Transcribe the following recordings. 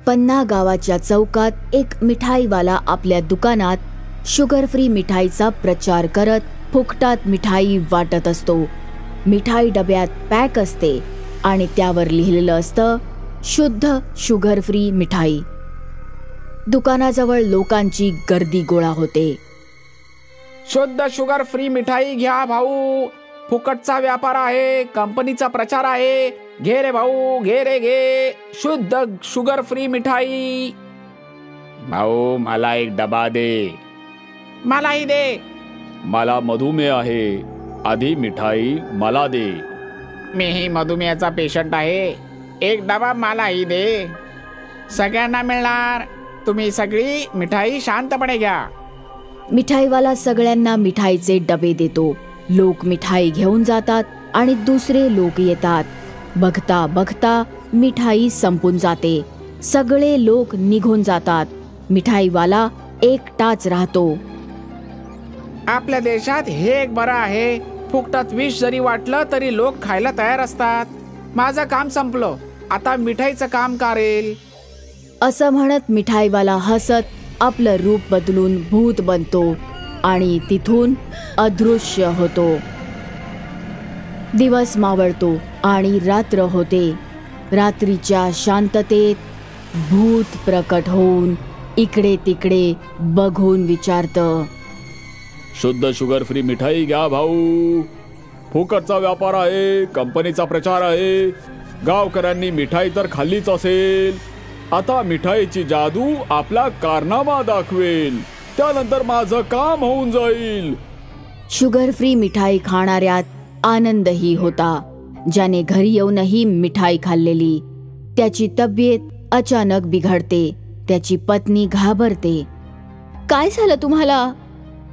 पन्ना गावाच्या चौकात एक मिठाईवाला आपल्या दुकानात शुगर फ्री मिठाईचा प्रचार करत फुकटात मिठाई वाटत असतो. मिठाई डब्यात पॅक असते आणि त्यावर लिहिलेलं असतं शुद्ध शुगर फ्री मिठाई. दुकानाजवळ लोकांची गर्दी गोळा होते. शुद्ध शुगर फ्री मिठाई घ्या भाऊ, फुकटचा व्यापार आहे, कंपनीचा प्रचार आहे. घे रे भाऊ, घे रे घे, शुद्ध शुगर फ्री मिठाई. भाऊ मला एक डबा दे. मलाही दे. मला मधुमेह आहे, आधी मिठाई मला दे. मीही मधुमेहाचा पेशंट आहे, एक डबा मलाही दे. सगळ्यांना मिळणार, तुम्ही सगळी मिठाई शांतपणे घ्या. मिठाईवाला सगळ्यांना मिठाईचे डबे देतो. लोक मिठाई घेऊन जातात आणि दुसरे लोक येतात. बघता बघता मिठाई संपून जाते. सगळे लोक निघून जातात. मिठाईवाला एकटाच राहतो. आपल्या देशात हे एक बरं आहे, फुकटात विष जरी वाटलं तरी लोक खायला तयार असतात. माझं काम संपलं, आता मिठाईचं काम करेल. असं म्हणत मिठाईवाला हसत आपलं रूप बदलून भूत बनतो आणि तिथून अदृश्य होतो. दिवस मावळतो आणि रात्र होते. रात्रीच्या शांततेत भूत प्रकट होऊन इकडे तिकडे बघून विचारतं, शुद्ध शुगर फ्री मिठाई घ्या भाऊ, फुकटचा व्यापार आहे, कंपनीचा प्रचार आहे. गावकऱ्यांनी मिठाई तर खाल्लीच असेल, आता मिठाईची जादू आपला कारनामा दाखवेल, त्यानंतर माझं काम होऊन जाईल. शुगर फ्री मिठाई खाणाऱ्यात आनंदही होता. ज्याने घरी येऊनही मिठाई खाल्लेली त्याची तब्येत अचानक बिघडते. त्याची पत्नी घाबरते. काय झालं तुम्हाला?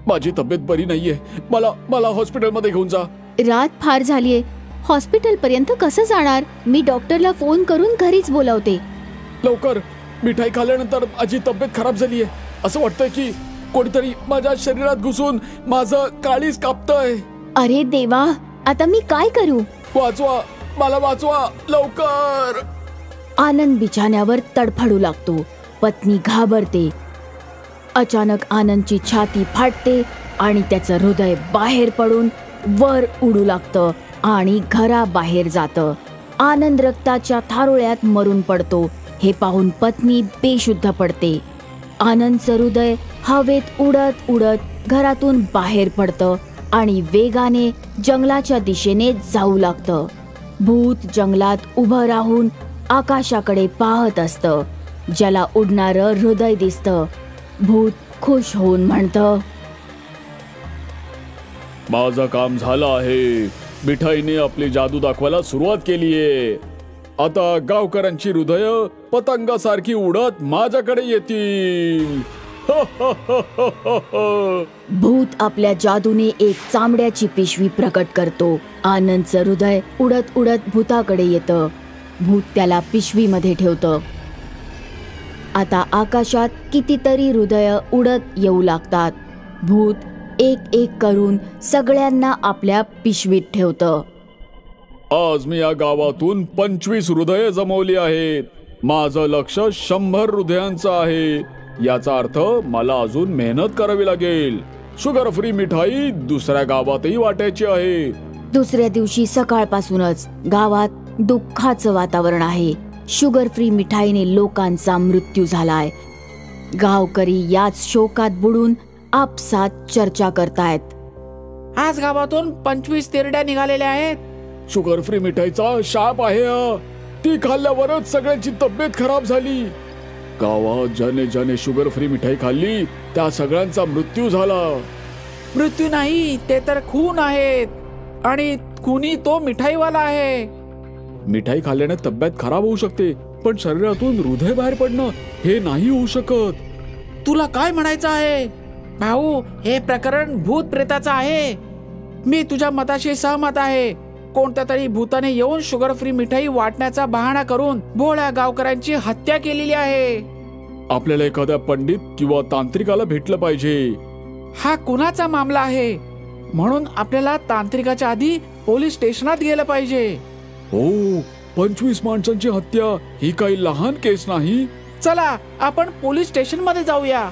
माझी तब्येत बरी नाहीये, मला हॉस्पिटलमध्ये घेऊन जा. रात फार झालीये, हॉस्पिटल पर्यंत कसं जाणार? मी डॉक्टरला फोन करून घरीच बोलावते. लवकर. मिठाई खाल्ल्यानंतर माझी तब्येत खराब झालीये. असं वाटतंय की कोणीतरी माझ्या शरीरात घुसून माझं काळीज कापतंय. अरे देवा, आता मी काय करू? वाचवा, मला वाचवा लवकर. आनंद बिछाण्यावर तडफडू लागतो. पत्नी घाबरते. अचानक आनंदची छाती फाटते आणि त्याचं हृदय बाहेर पडून वर उडू लागतं आणि घराबाहेर जातं. आनंद रक्ताच्या थारोळ्यात मरून पडतो. हे पाहून पत्नी बेशुद्ध पडते. आनंदचं हृदय हवेत उडत उडत घरातून बाहेर पडतं आणि वेगाने जंगलाच्या दिशेने जाऊ लागतं. भूत जंगलात उभं राहून आकाशाकडे पाहत असतं. ज्याला उडणारं हृदय दिसतं. भूत खुश होऊन म्हणतं, माझं काम झालं आहे. मिठाईने आपली जादू दाखवायला सुरुवात केलीये. आता गावकऱ्यांची हृदय पतंगासारखी उडत माझ्याकडे येतील. भूत आपल्या जादूने एक चामड्याची पिशवी प्रकट करतो. आनंदचं हृदय उडत उडत भूताकडे येतं. भूत त्याला पिशवीमध्ये ठेवतं. आता आकाशात कितीतरी हृदय उडत येऊ लागतात. भूत एक एक करून सगळ्यांना आपल्या पिशवीत ठेवतं. आज मी या गावातून 25 हृदय जमवली आहेत. माझं लक्ष 100 हृदयांचं आहे. याचा अर्थ मला अजून मेहनत करावी लागेल. शुगर फ्री मिठाई दुसऱ्या गावातही वाटायची आहे. दुसऱ्या दिवशी सकाळपासूनच गावात दुःखाचं वातावरण आहे. शुगर फ्री मिठाईने लोकांचा मृत्यू झालाय. गावकरी याच शोकात बुडून आपसात चर्चा करतायत. आज गावातून 25 तेरड्या निघालेल्या आहेत. शुगर फ्री मिठाईचा शाप आहे हा. ती खाल्ल्यावरच सगळ्यांची तब्येत खराब झाली. गावात ज्याने ज्याने शुगर फ्री मिठाई खाल्ली त्या सगळ्यांचा मृत्यू झाला. मृत्यू नाही, ते तर खून आहेत. आणि खुनी तो मिठाईवाला आहे. मिठाई खाल्ल्याने तब्येत खराब होऊ शकते, पण शरीरातून हृदय बाहेर पडणं हे नाही होऊ शकत. तुला काय म्हणायचं आहे? भाऊ, हे प्रकरण भूत प्रेताचं आहे. मी तुझ्या मताशी सहमत आहे. कोणत्या तरी भूताने येऊन शुगर फ्री मिठाई वाटण्याचा बहाणा करून भोळ्या गावकऱ्यांची हत्या केलेली आहे. आपल्याला एखाद्या पंडित किंवा तांत्रिकाला भेटलं पाहिजे. हा कुणाचा मामला आहे, म्हणून आपल्याला तांत्रिकाच्या आधी पोलीस स्टेशनात गेलं पाहिजे. हो, 25 माणसांची हत्या ही काही लहान केस नाही. चला आपण पोलीस स्टेशन मध्ये जाऊया.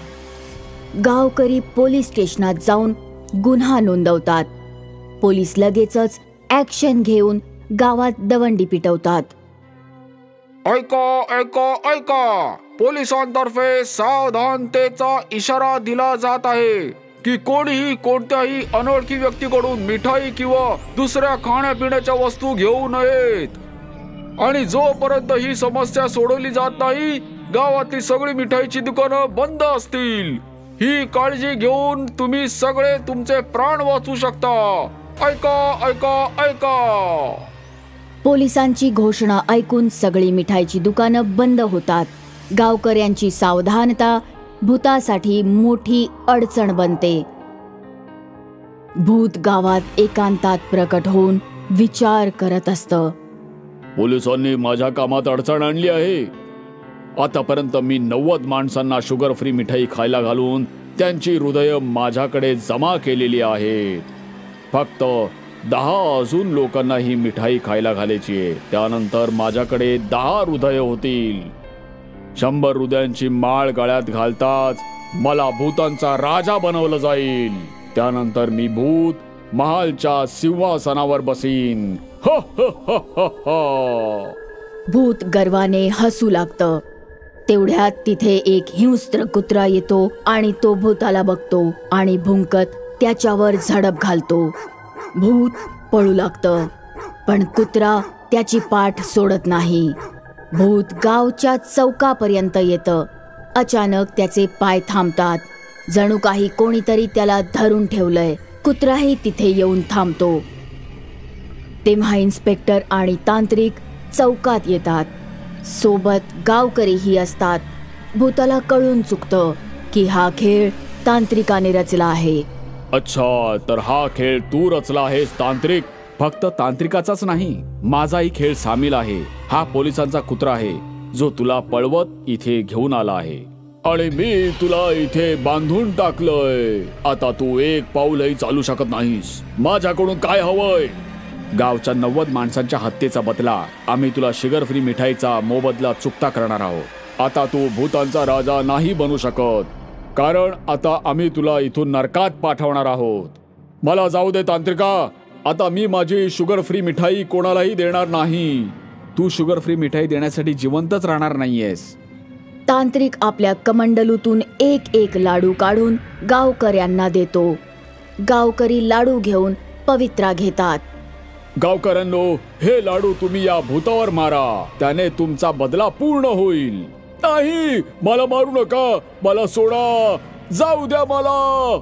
गावकरी पोलीस स्टेशनात जाऊन गुन्हा नोंदवतात. पोलीस लगेचच ऍक्शन घेऊन गावात दवंडी पिटवतात. ऐका ऐका ऐका, पोलिसांतर्फे सावधानतेचा इशारा दिला जात आहे की कोणीही कोणत्याही अनोळखी व्यक्तीकडून मिठाई किंवा दुसऱ्या खाण्यापिण्याच्या वस्तू घेऊ नयेत. आणि जोपर्यंत ही समस्या सोडवली जात नाही, गावातली सगळी मिठाईची दुकानं बंद असतील. ही काळजी घेऊन तुम्ही सगळे तुमचे प्राण वाचवू शकता. ऐका ऐका ऐका. पोलिसांची घोषणा ऐकून सगळी मिठाईची दुकानं बंद होतात. गावकऱ्यांची सावधानता भूतासाठी मोठी अडचण बनते. भूत गावात एकांतात प्रकट होऊन विचार करत असतं. पोलिसांनी माझ्या कामात अडचण आणली आहे. आतापर्यंत मी 90 माणसांना शुगर फ्री मिठाई खायला घालून त्यांची हृदय माझ्याकडे जमा केलेली आहेत. फक्त 10 अजून लोकांना ही मिठाई खायला घालायची आहे. त्यानंतर माझ्याकडे 10 हृदय होतील. 100 हृदयांची माळ गळ्यात घालताच मला भूतांचा राजा बनवलं जाईल. त्यानंतर मी भूत महालच्या सिंहासनावर बसीन. हो हो हो हो हो. भूत गर्वाने हसू लागतं. तेवढ्यात तिथे एक हिंस्त्र कुत्रा येतो आणि तो भूताला बघतो आणि भुंकत त्याच्यावर झडप घालतो. भूत पळू लागतं, पण कुत्रा त्याची पाठ सोडत नाही. भूत गावच्या चौकापर्यंत येतं. अचानक त्याचे पाय थांबतात. जणू काही कोणीतरी त्याला धरून ठेवलंय. कुत्राही तिथे येऊन थांबतो. तेव्हा इन्स्पेक्टर आणि तांत्रिक चौकात येतात. सोबत गावकरीही असतात. भूताला कळून चुकतं की हा खेळ तांत्रिकाने रचला आहे. अच्छा, तर हा खेळ तू रचला आहेस तांत्रिक. फक्त तांत्रिकाचाच नाही, माझाही खेळ सामील आहे. हा पोलिसांचा कुत्रा आहे जो तुला पळवत इथे घेऊन आला आहे. आणि मी तुला इथे बांधून टाकलंय. आता तू एक पाऊलही चालू शकत नाहीस. माझ्याकडून काय हवंय? गावच्या 90 माणसांच्या हत्येचा बदला आम्ही तुला शुगर फ्री मिठाईचा मोबदला चुकता करणार आहोत. आता तू भूतांचा राजा नाही बनू शकत, कारण आता आम्ही तुला इथून नरकात पाठवणार आहोत. मला जाऊ दे तांत्रिका. आता मी माझी शुगर फ्री मिठाई कोणालाही देणार नाही. तू शुगर फ्री मिठाई देण्यासाठी जिवंतच राहणार नाहीयेस. तांत्रिक आपल्या कमंडलूतून एक एक लाडू काढून गावकऱ्यांना देतो. गावकरी लाडू घेऊन पवित्रा घेतात. गावकऱ्यांनो, हे लाडू तुम्ही या भूतावर मारा. त्याने तुमचा बदला पूर्ण होईल. नाही, मला मारू नका. मला सोडा. जाऊ द्या मला.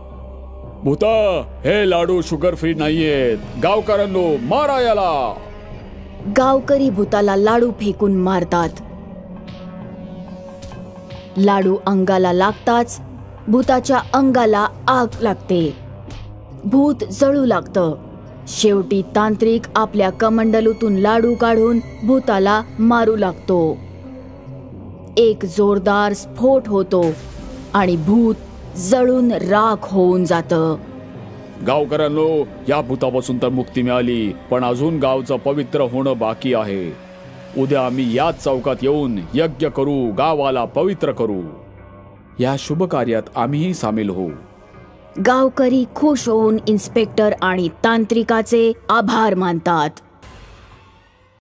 भूता, हे लाडू शुगर फ्री नाहीयेत. गावकऱ्यांनो, मारा याला. गावकरी भूताला लाडू फेकून मारतात. लाडू अंगाला लागताच भूताच्या अंगाला आग लागते. भूत जळू लागतं. शेवटी तांत्रिक आपल्या कमंडलूतून लाडू काढून भूताला मारू लागतो. एक जोरदार स्फोट होतो आणि भूत जळून राख होऊन जातं. गावकऱ्यांनो, या भूतापासून तर मुक्ती मिळाली, पण अजून गावचं पवित्र होणं बाकी आहे. उद्या आम्ही याच चौकात येऊन यज्ञ करू, गावाला पवित्र करू. या शुभ कार्यात आम्हीही सामील होऊ. गावकरी खुश होऊन इन्स्पेक्टर आणि तांत्रिकाचे आभार मानतात.